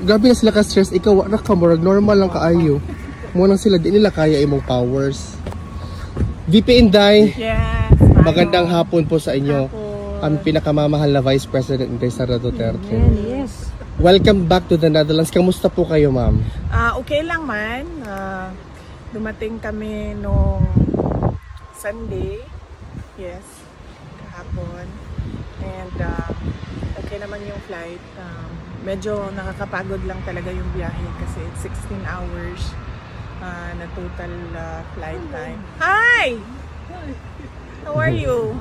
grabe na sila ka-stress. Ikaw, wala ka, normal lang kaayo. Muna sila, di nila kaya imong powers. VP Inday, yes, magandang hapon po sa inyo. Ang pinakamamahal na Vice President Inday Sara Duterte. Yes. Welcome back to the Netherlands. Kamusta po kayo, ma'am? Okay lang man. Dumating kami nung Sunday. Yes, kahapon. And okay naman yung flight. Medyo nakakapagod lang talaga yung biyahe kasi it's 16 hours na total flight time. Hi! How are you?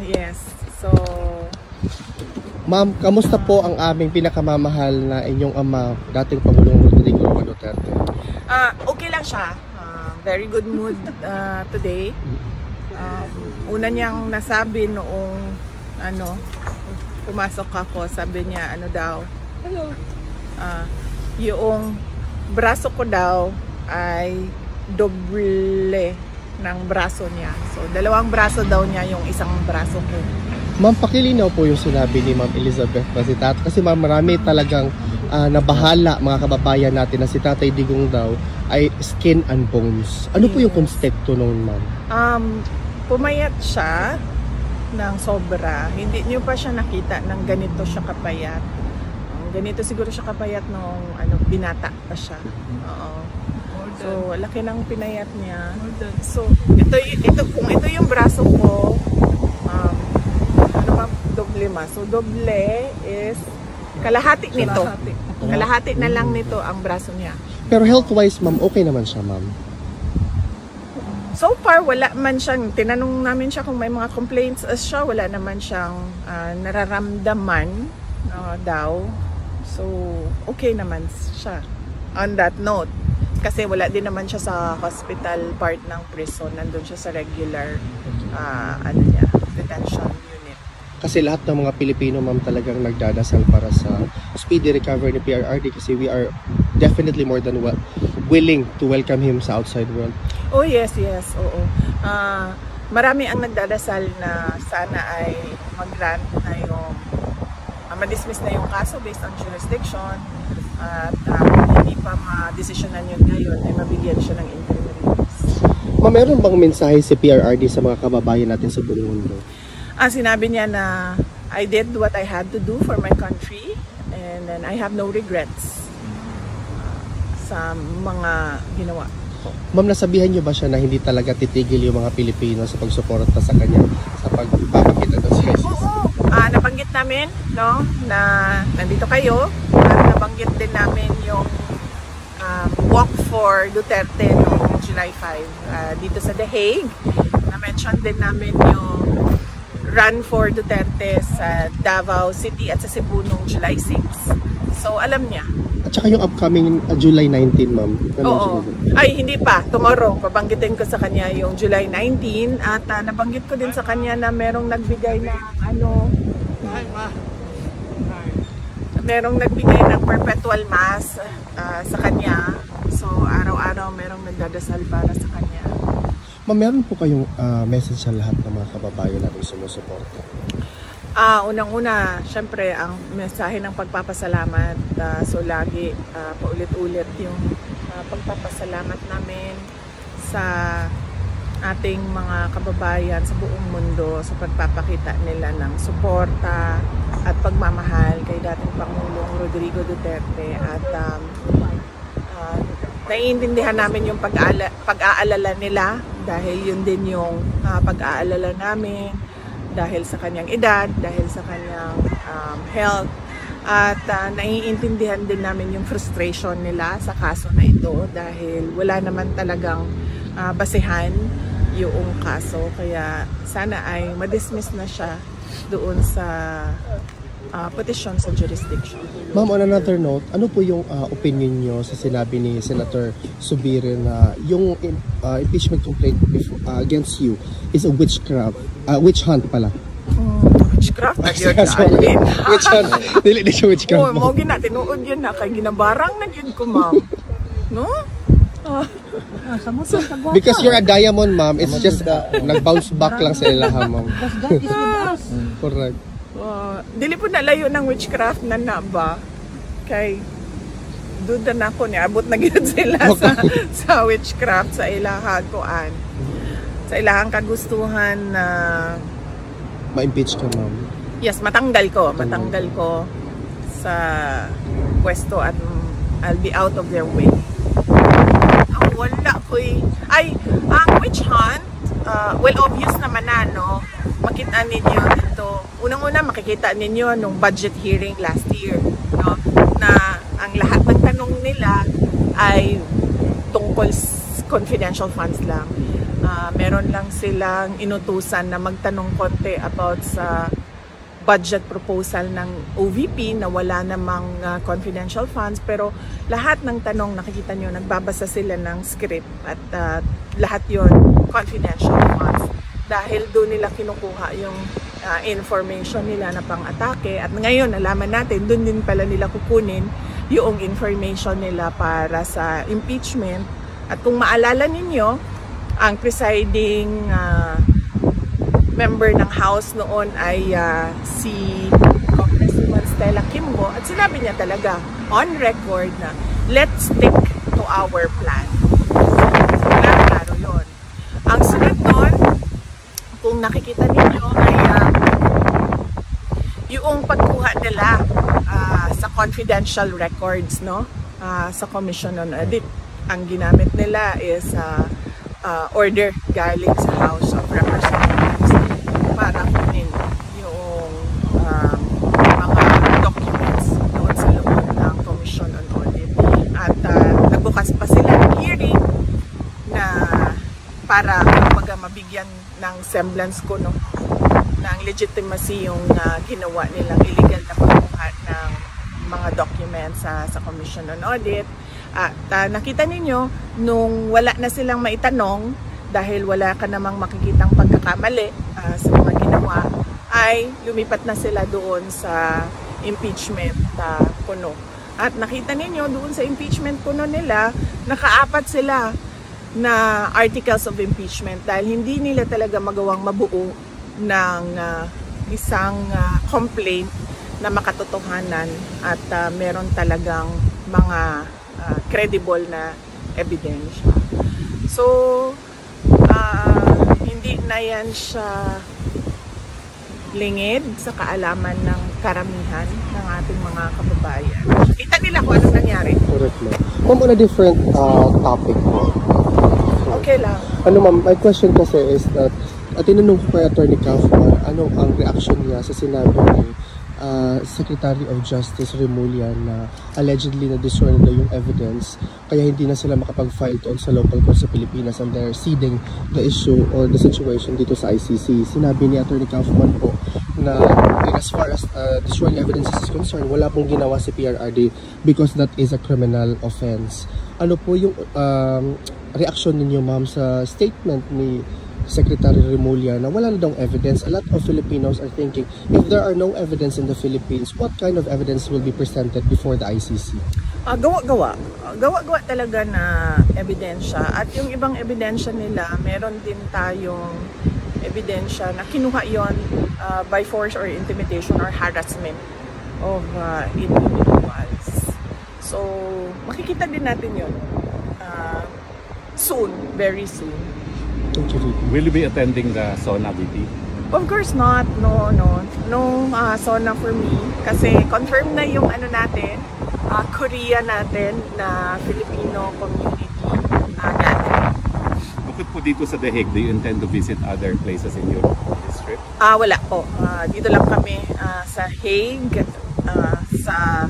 Yes. So, ma'am, kamusta po ang aming pinakamamahal na inyong ama, dating Pangulong Rodrigo Duterte? Okay lang siya. Very good mood today. Una niyang nasabi noong pumasok ako, sabi niya daw, yung braso ko daw ay doble ng braso niya. So, dalawang braso daw niya yung isang braso ko. Ma'am, pakilinaw po yung sinabi ni Ma'am Elizabeth na si Tatay. Kasi ma'am, marami talagang nabahala mga kababayan natin na si Tatay Digong daw ay skin and bones. Ano po yung konsepto noon, ma'am? Pumayat siya ng sobra. Hindi niyo pa siya nakita ng ganito siya kapayat. Ganito siguro siya kapayat nung binata pa siya. Oo. So, laki ng pinayat niya. So, kung ito yung braso ko, doble ma. So, doble is kalahati nito. Kalahati na lang nito ang braso niya. Pero health-wise, ma'am, okay naman siya, ma'am? So far, wala man siyang, tinanong namin siya kung may mga complaints siya, wala naman siyang nararamdaman daw. So, okay naman siya on that note. Kasi wala din naman siya sa hospital part ng prison. Nandun siya sa regular detention unit. Kasi lahat ng mga Pilipino, ma'am, talagang nagdadasal para sa speedy recovery ni PRRD kasi we are definitely more than willing to welcome him sa outside world. Oh yes, oo. Marami ang nagdadasal na sana ay mag-grant na yung ma-dismiss na yung kaso based on jurisdiction at hindi pa ma-desisyonan yun ngayon ay mabigyan siya ng interim release. Ma'am, meron bang mensahe si PRRD sa mga kababayan natin sa buong mundo? Sinabi niya na I did what I had to do for my country and then I have no regrets sa mga ginawa. Ma'am, nasabihan niyo ba siya na hindi talaga titigil yung mga Pilipino sa pagsuporta sa kanya sa pagpapakita ng siya? Oo. Nabanggit namin na nandito kayo. Nabanggit din namin yung walk for Duterte noong July 5 dito sa The Hague. Na-mention din namin yung run for Duterte sa Davao City at sa Cebu noong July 6. So alam niya. At saka yung upcoming July 19, ma'am. Oo. Ay, hindi pa. Tomorrow, babanggitin ko sa kanya yung July 19. At nabanggit ko din sa kanya na merong nagbigay ng merong nagbigay ng perpetual mass sa kanya. So, araw-araw merong nagdadasal para sa kanya. Ma'am, meron po kayong message sa lahat ng mga kababayan natin sumusuporta? Unang-una, syempre, ang mensahe ng pagpapasalamat. So, lagi paulit-ulit yung pagpapasalamat namin sa ating mga kababayan sa buong mundo sa pagpapakita nila ng suporta at pagmamahal kay dating Pangulong Rodrigo Duterte. At naiintindihan namin yung pag-aalala nila dahil yun din yung pag-aalala namin dahil sa kanyang edad, dahil sa kanyang health, at naiintindihan din namin yung frustration nila sa kaso na ito dahil wala naman talagang basehan yung kaso, kaya sana ay ma-dismiss na siya doon sa petition sa jurisdiction. Ma'am, on another note, ano po yung opinion nyo sa sinabi ni Senator Zubiri na yung impeachment complaint against you is a witchcraft, witch hunt pala? Witchcraft? Sorry. Witch hunt. Dili siya witchcraft. Oo, mo gina, tinuod yun na, kay ginabarang na yun ko, ma'am. No? Because you're a diamond, ma'am, it's just nag-bounce back lang sa ilaha, ma'am. Because God is with us. Correct. Dili po nalayo ng witchcraft na ba? Kay duda na ko niya, abot na gid sila sa witchcraft, sa ilahang kuan. Sa ilahang kagustuhan na ma-impeach ka, ma'am. Yes, matanggal ko sa pwesto at I'll be out of their way. Wala ko ang witch hunt, well, obvious naman na, no? Makita ninyo dito. Unang-una, makikita ninyo nung budget hearing last year, no? Na ang lahat ng tanong nila ay tungkol confidential funds lang. Meron lang silang inutusan na magtanong konti about sa budget proposal ng OVP na wala namang confidential funds, pero lahat ng tanong nakikita nyo, nagbabasa sila ng script at lahat yon confidential funds dahil doon nila kinukuha yung information nila na pang-atake, at ngayon nalaman natin doon din pala nila kukunin yung information nila para sa impeachment. At kung maalala ninyo, ang presiding member ng House noon ay si Congresswoman Stella Kimbo, at sinabi niya talaga on record na let's stick to our plan. Klaro yun. Ang sunod nun, kung nakikita ninyo, ay yung pagkuha nila sa confidential records, no? Sa Commission on Audit. Ang ginamit nila is order galing sa House of Representatives para kunin yung mga documents doon sa loob ng Commission on Audit. At nagbukas pa sila ng hearing na para mabigyan ng semblance ko, no, ng legitimacy yung ginawa nilang illegal na pagkuha ng mga documents sa Commission on Audit. At nakita ninyo, nung wala na silang maitanong, dahil wala ka namang makikitang pagkakamali sa mga ginawa, ay lumipat na sila doon sa impeachment kuno. At nakita ninyo doon sa impeachment kuno nila, nakaapat sila na articles of impeachment dahil hindi nila talaga magawang mabuo ng isang complaint na makatotohanan at meron talagang mga credible na ebidensya. So, hindi na yan siya lingid sa kaalaman ng karamihan ng ating mga kababayan. Kita nila kung anong nangyari. Correct, ma'am. Ma'am, on a different topic po. Okay lang. Ma'am, my question kasi is that tinanong ko kay Attorney Kaufman, ano ang reaction niya sa sinabi ni Secretary of Justice Remulla na allegedly na-destroy na yung evidence kaya hindi na sila makapag-file doon sa local court sa Pilipinas and they're ceding the issue or the situation dito sa ICC. Sinabi ni Attorney Kaufman po na as far as destroying evidence is concerned, wala pong ginawa si PRRD because that is a criminal offense. Ano po yung reaction ninyo, ma'am, sa statement ni Secretary Remulla na wala na daw evidence? A lot of Filipinos are thinking, if there are no evidence in the Philippines, what kind of evidence will be presented before the ICC? Gawa-gawa talaga na ebidensya. At yung ibang ebidensya nila, meron din tayong ebidensya na kinuha yon by force or intimidation or harassment of individuals. So, makikita din natin yun soon, very soon. Will you be attending the SONA, VP? Of course not. No SONA for me. Kasi confirm na yung ano natin, Korea natin na Filipino community gathering. Bukod po dito sa The Hague, do you intend to visit other places in your district? Wala po. Dito lang kami sa Hague, sa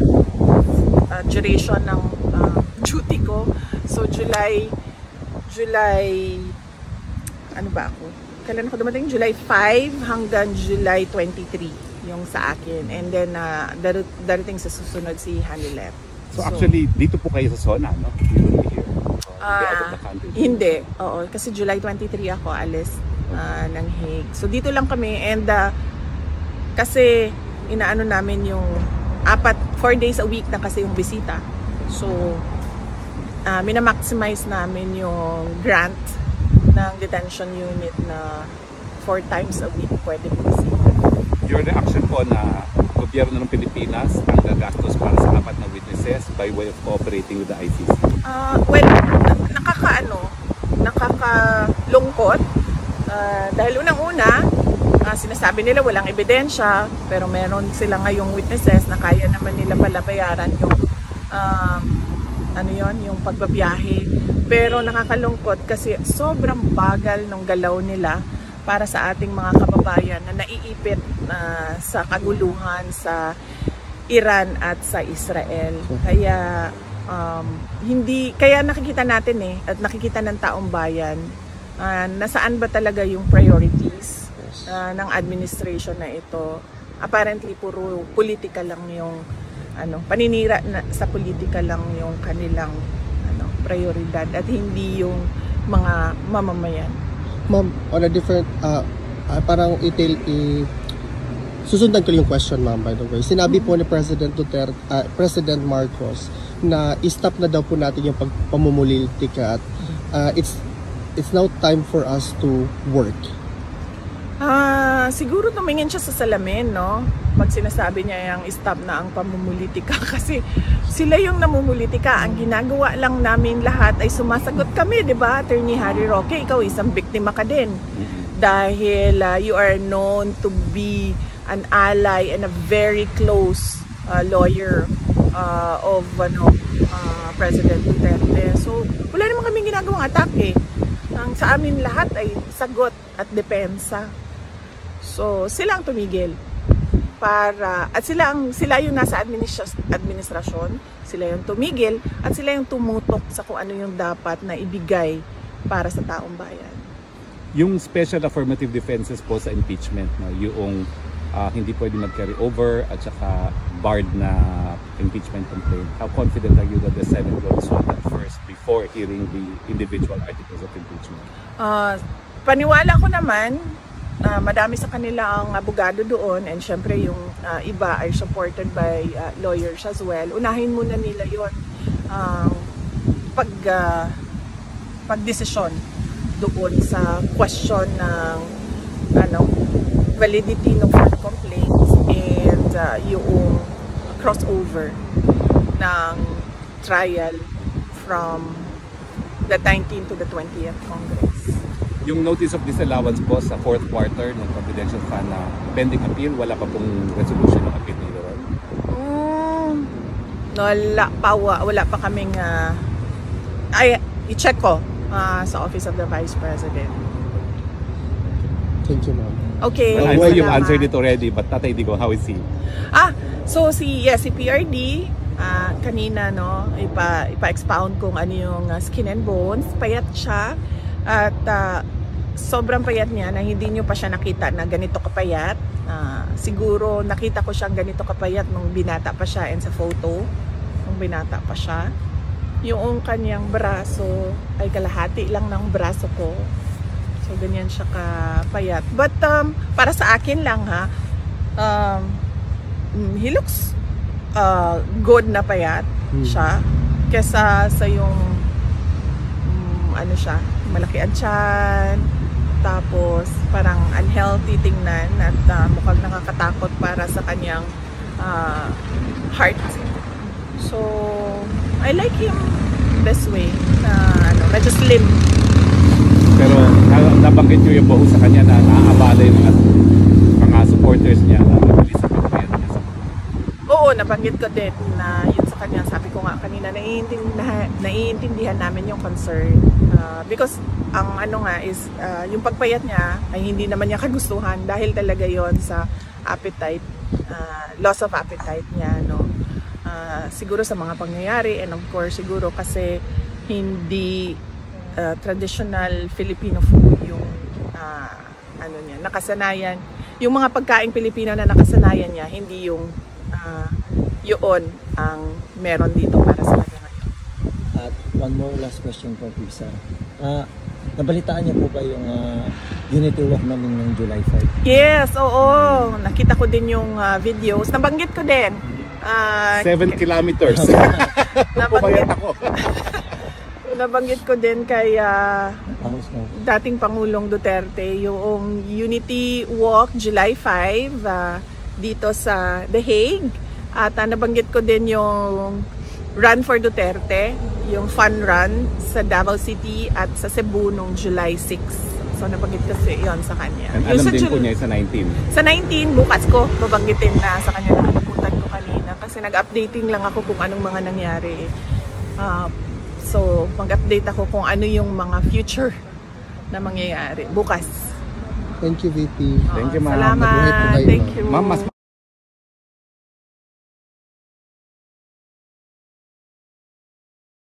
duration ng duty ko. So July ano ba ako? Kailan ako dumating? July 5 hanggang July 23 yung sa akin. And then, darating sa susunod si Hanilet. So actually, dito po kayo sa SONA, no? You will be here. Out of the country. Hindi. Oo. Kasi July 23 ako alis ng Hague. So dito lang kami. And kasi inaano namin yung 4 days a week na kasi yung bisita. So, minamaximize namin yung grant ng detention unit na 4 times a week pwede bisita. Your reaction po na gobyerno ng Pilipinas ang gagastos para sa 4 na witnesses by way of cooperating with the ICC? Well, nakakalungkot. Dahil unang-una, sinasabi nila walang ebidensya, pero meron sila ngayong witnesses na kaya naman nila pala bayaran yung pagbabiyahe. Pero nakakalungkot kasi sobrang bagal ng galaw nila para sa ating mga kababayan na naiipit sa kaguluhan sa Iran at sa Israel. Kaya kaya nakikita natin at nakikita ng taong bayan nasaan ba talaga yung priorities ng administration na ito. Apparently puro politika lang yung paninira sa politika lang yung kanilang prioridad at hindi yung mga mamamayan. Ma'am, on a different, parang susundan ko yung question, ma'am, by the way. Sinabi po ni President President Marcos na i-stop na daw po natin yung pamumulitika at it's now time for us to work. Siguro tumingin siya sa salamin, no? Pag sinasabi niya yung stop na ang pamumulitika kasi sila yung namumulitika. Ang ginagawa lang namin lahat ay sumasagot kami, di ba? Attorney Harry Roque, ikaw isang biktima ka din. Dahil you are known to be an ally and a very close lawyer of President Duterte. So, wala naman kaming ginagawang atake. Ang sa amin lahat ay sagot at depensa. So, sila ang tumigil. At sila yung nasa administrasyon, sila yung tumigil at sila yung tumutok sa kung ano yung dapat na ibigay para sa taong bayan. Yung special affirmative defenses po sa impeachment, yung hindi pwede mag-carry over at saka barred na impeachment complaint, how confident are you that the Senate will resolve that first before hearing the individual articles of impeachment? Paniwala ko naman, madami sa kanila ang abogado doon and syempre yung iba ay supported by lawyers as well. Unahin muna nila yon pagdesisyon doon sa question ng validity ng court complaints and yung crossover ng trial from the 19th to the 20th Congress. Yung notice of disallowance po sa 4th quarter ng confidential fund na pending appeal, wala pa pong resolution ng appeal nila ron? Wala pa kaming i-check ko sa Office of the Vice President. Thank you, ma'am. Okay. Well, I know you've answered it already, but Tatay Digong, how is he? So si PRD, kanina ipa-expound kung ano yung skin and bones, payat siya. At sobrang payat niya na hindi nyo pa siya nakita na ganito kapayat. Siguro nakita ko siyang ganito kapayat nung binata pa siya and sa photo nung binata pa siya. Yung kanyang braso ay kalahati lang ng braso ko. So ganyan siya kapayat. But para sa akin lang he looks good na payat siya kesa sa yung malaki ang tiyan, tapos parang unhealthy tingnan at mukhang nakakatakot para sa kanyang heart. So, I like him this way, medyo slim. Pero nabanggit nyo yung baho sa kanya na naaabala yung mga supporters niya na nabilis sa pagpayat niya sa mga. Oo, nabanggit ko din na yun sa kanya. Sabi ko nga kanina, naiintindihan namin yung concern. Because ang is yung pagpayat niya ay hindi naman niya kagustuhan dahil talaga yon sa appetite, loss of appetite niya, no. Siguro sa mga pangyayari and of course siguro kasi hindi traditional Filipino food yung niya, nakasanayan. Yung mga pagkaing Pilipino na nakasanayan niya, hindi yung yun ang meron dito para sa kanya ngayon. At one more last question po, Pisa. Nabalitaan niyo po ba yung unity walk namin ng July 5? Yes, oo. Nakita ko din yung videos. Nabanggit ko din. 7 kilometers. Nabanggit, ako. nabanggit ko din kay Tapos na. dating Pangulong Duterte yung Unity Walk July 5 dito sa The Hague. At nabanggit ko din yung Run for Duterte, yung fun run sa Davao City at sa Cebu noong July 6. So nabanggit kasi yon sa kanya. And Yung alam sa din po niya sa 19. Sa 19, bukas ko babanggitin na sa kanya, nakalimutan ko kanina kasi nag-updating lang ako kung anong mga nangyari. So mag-update ako kung ano yung mga future na mangyayari bukas. Thank you, VP. Thank you, ma'am. Salamat. Mabuhay po kayo, Thank ma'am. you. Ma'am, mas